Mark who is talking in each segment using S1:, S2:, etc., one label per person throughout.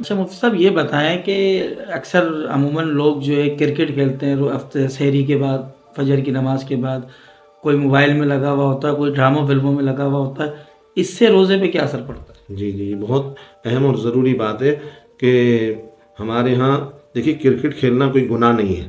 S1: اچھا مفتی صاحب یہ بتائیں کہ اکثر عموماً لوگ جو ہے کرکٹ کھیلتے ہیں سحری کے بعد، فجر کی نماز کے بعد، کوئی موبائل میں لگا ہوا ہوتا ہے، کوئی ڈراموں فلموں میں لگا ہوا ہوتا ہے، اس سے روزے پہ کیا اثر پڑتا ہے؟
S2: جی جی، بہت اہم اور ضروری بات ہے کہ ہمارے ہاں دیکھیے کرکٹ کھیلنا کوئی گناہ نہیں ہے،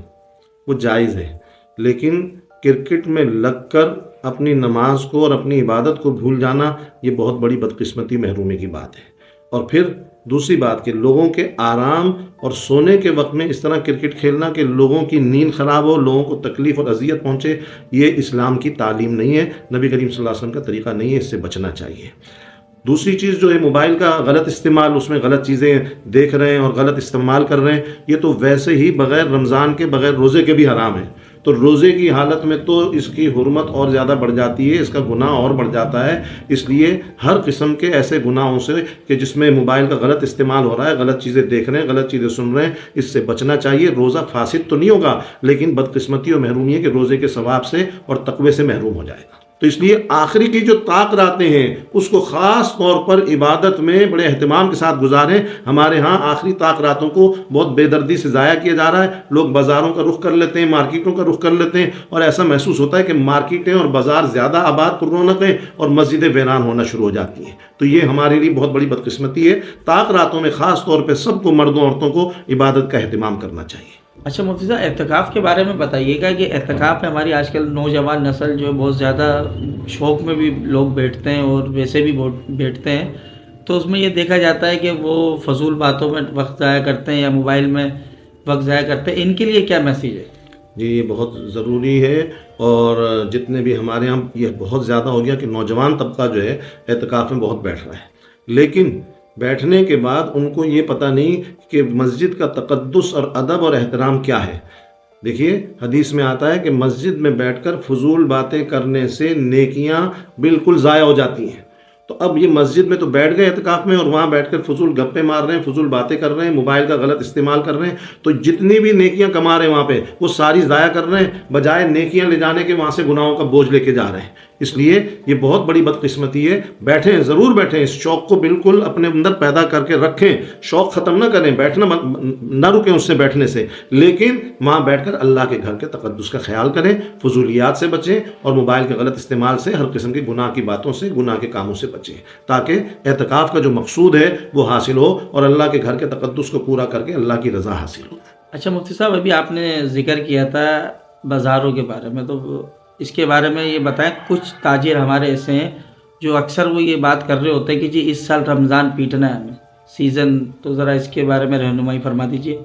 S2: وہ جائز ہے، لیکن کرکٹ میں لگ کر اپنی نماز کو اور اپنی عبادت کو بھول جانا یہ بہت بڑی بدقسمتی محرومی کی بات ہے۔ اور پھر دوسری بات کہ لوگوں کے آرام اور سونے کے وقت میں اس طرح کرکٹ کھیلنا کہ لوگوں کی نیند خراب ہو، لوگوں کو تکلیف اور اذیت پہنچے، یہ اسلام کی تعلیم نہیں ہے، نبی کریم صلی اللہ علیہ وسلم کا طریقہ نہیں ہے، اس سے بچنا چاہیے۔ دوسری چیز جو ہے موبائل کا غلط استعمال، اس میں غلط چیزیں دیکھ رہے ہیں اور غلط استعمال کر رہے ہیں، یہ تو ویسے ہی بغیر رمضان کے، بغیر روزے کے بھی حرام ہے۔ تو روزے کی حالت میں تو اس کی حرمت اور زیادہ بڑھ جاتی ہے، اس کا گناہ اور بڑھ جاتا ہے۔ اس لیے ہر قسم کے ایسے گناہوں سے کہ جس میں موبائل کا غلط استعمال ہو رہا ہے، غلط چیزیں دیکھ رہے ہیں، غلط چیزیں سن رہے ہیں، اس سے بچنا چاہیے۔ روزہ فاسد تو نہیں ہوگا، لیکن بدقسمتی اور محرومی ہے کہ روزے کے ثواب سے اور تقوی سے محروم ہو جائے گا۔ تو اس لیے آخری کی جو طاق راتیں ہیں اس کو خاص طور پر عبادت میں بڑے اہتمام کے ساتھ گزاریں۔ ہمارے ہاں آخری طاق راتوں کو بہت بے دردی سے ضائع کیا جا رہا ہے۔ لوگ بازاروں کا رخ کر لیتے ہیں، مارکیٹوں کا رخ کر لیتے ہیں، اور ایسا محسوس ہوتا ہے کہ مارکیٹیں اور بازار زیادہ آباد پر رونق ہیں اور مسجدیں ویران ہونا شروع ہو جاتی ہیں۔ تو یہ ہمارے لیے بہت بڑی بدقسمتی ہے۔ طاق راتوں میں خاص طور پہ سب کو، مردوں عورتوں کو عبادت کا اہتمام کرنا چاہیے۔
S1: اچھا مفتی صاحب اعتکاف کے بارے میں بتائیے گا کہ اعتکاف میں ہماری آج کل نوجوان نسل جو ہے بہت زیادہ شوق میں بھی لوگ بیٹھتے ہیں اور ویسے بھی بیٹھتے ہیں، تو اس میں یہ دیکھا جاتا ہے کہ وہ فضول باتوں میں وقت ضائع کرتے ہیں یا موبائل میں وقت ضائع کرتے ہیں، ان کے لیے کیا میسیج ہے؟
S2: جی یہ بہت ضروری ہے، اور جتنے بھی ہمارے یہاں یہ بہت زیادہ ہو گیا کہ نوجوان طبقہ جو ہے اعتکاف میں بہت بیٹھ رہا ہے، لیکن بیٹھنے کے بعد ان کو یہ پتہ نہیں کہ مسجد کا تقدس اور ادب اور احترام کیا ہے۔ دیکھیے حدیث میں آتا ہے کہ مسجد میں بیٹھ کر فضول باتیں کرنے سے نیکیاں بالکل ضائع ہو جاتی ہیں۔ تو اب یہ مسجد میں تو بیٹھ گئے اعتکاف میں، اور وہاں بیٹھ کر فضول گپے مار رہے ہیں، فضول باتیں کر رہے ہیں، موبائل کا غلط استعمال کر رہے ہیں، تو جتنی بھی نیکیاں کما رہے ہیں وہاں پہ وہ ساری ضائع کر رہے ہیں، بجائے نیکیاں لے جانے کے وہاں سے گناہوں کا بوجھ لے کے جا رہے ہیں۔ اس لیے یہ بہت بڑی بدقسمتی ہے۔ بیٹھیں، ضرور بیٹھیں، اس شوق کو بالکل اپنے اندر پیدا کر کے رکھیں، شوق ختم نہ کریں، بیٹھنا نہ رکیں اس سے بیٹھنے سے، لیکن وہاں بیٹھ کر اللہ کے گھر کے تقدس کا خیال کریں، فضولیات سے بچیں اور موبائل کے غلط استعمال سے، ہر قسم کے گناہ کی باتوں سے، گناہ کے کاموں سے بچیں، تاکہ اعتکاف کا جو مقصود ہے وہ حاصل ہو اور اللہ کے گھر کے تقدس کو پورا کر کے اللہ کی رضا حاصل ہو۔
S1: اچھا مفتی صاحب ابھی آپ نے ذکر کیا تھا بازاروں کے بارے میں، تو اس کے بارے میں یہ بتائیں، کچھ تاجر ہمارے ایسے ہیں جو اکثر وہ یہ بات کر رہے ہوتے ہیں کہ جی اس سال رمضان پیٹنا ہے ہمیں سیزن، تو ذرا اس کے بارے میں رہنمائی فرما دیجیے۔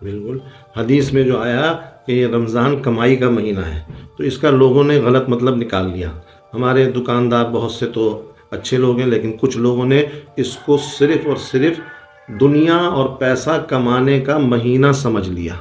S2: بالکل، حدیث میں جو آیا کہ یہ رمضان کمائی کا مہینہ ہے، تو اس کا لوگوں نے غلط مطلب نکال لیا۔ ہمارے دکاندار بہت سے تو اچھے لوگ ہیں، لیکن کچھ لوگوں نے اس کو صرف اور صرف دنیا اور پیسہ کمانے کا مہینہ سمجھ لیا،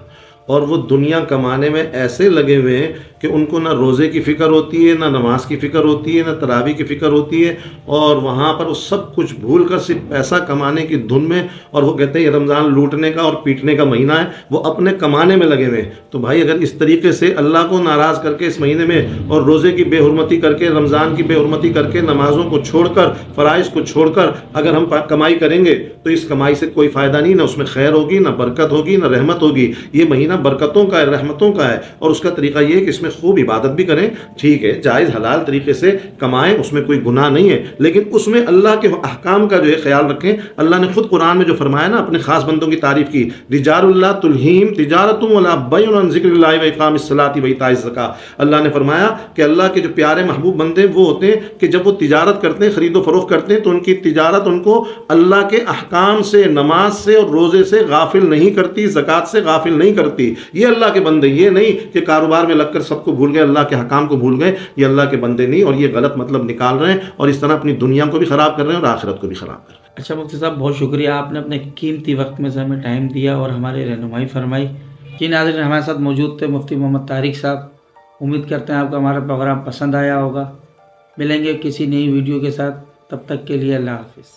S2: اور وہ دنیا کمانے میں ایسے لگے ہوئے ہیں کہ ان کو نہ روزے کی فکر ہوتی ہے، نہ نماز کی فکر ہوتی ہے، نہ تراویح کی فکر ہوتی ہے، اور وہاں پر وہ سب کچھ بھول کر صرف پیسہ کمانے کی دھن میں، اور وہ کہتے ہیں یہ رمضان لوٹنے کا اور پیٹنے کا مہینہ ہے، وہ اپنے کمانے میں لگے ہوئے ہیں۔ تو بھائی اگر اس طریقے سے اللہ کو ناراض کر کے اس مہینے میں اور روزے کی بے حرمتی کر کے، رمضان کی بے حرمتی کر کے، نمازوں کو چھوڑ کر، فرائض کو چھوڑ کر اگر ہم کمائی کریں گے تو اس کمائی سے کوئی فائدہ نہیں، نہ اس میں خیر ہوگی، نہ برکت ہوگی، نہ رحمت ہوگی۔ یہ مہینہ برکتوں کا ہے، رحمتوں کا ہے، اور اس کا طریقہ یہ ہے کہ اس میں خوب عبادت بھی کریں، ٹھیک ہے، جائز حلال طریقے سے کمائیں، اس میں کوئی گناہ نہیں ہے، لیکن اس میں اللہ کے احکام کا جو ہے خیال رکھیں۔ اللہ نے خود قرآن میں جو فرمایا نا، اپنے خاص بندوں کی تعریف کی، رجال اللہ تلہیم تجارت ولا بیع عن ذکر اللہ واقام الصلاۃ وایتاء الزکاۃ۔ اللہ نے فرمایا کہ اللہ کے جو پیارے محبوب بندے وہ ہوتے ہیں کہ جب وہ تجارت کرتے ہیں، خرید و فروخت کرتے ہیں، تو ان کی تجارت ان کو اللہ کے احکام سے، نماز سے اور روزے سے غافل نہیں کرتی، زکوٰۃ سے غافل نہیں کرتی۔ یہ اللہ کے بندے، یہ نہیں کہ کاروبار میں لگ کر سب کو بھول گئے، اللہ کے حکام کو بھول گئے، یہ اللہ کے بندے نہیں، اور یہ غلط مطلب نکال رہے ہیں، اور اس طرح اپنی دنیا کو بھی خراب کر رہے ہیں اور آخرت کو بھی خراب کر رہے ہیں۔
S1: اچھا مفتی صاحب بہت شکریہ، آپ نے اپنے قیمتی وقت میں سے ہمیں ٹائم دیا اور ہماری رہنمائی فرمائی۔ جی ناظرین، ہمارے ساتھ موجود تھے مفتی محمد طارق صاحب۔ امید کرتے ہیں آپ کو ہمارا پروگرام پسند آیا ہوگا۔ ملیں گے کسی نئی ویڈیو کے ساتھ، تب تک کے لیے اللہ حافظ۔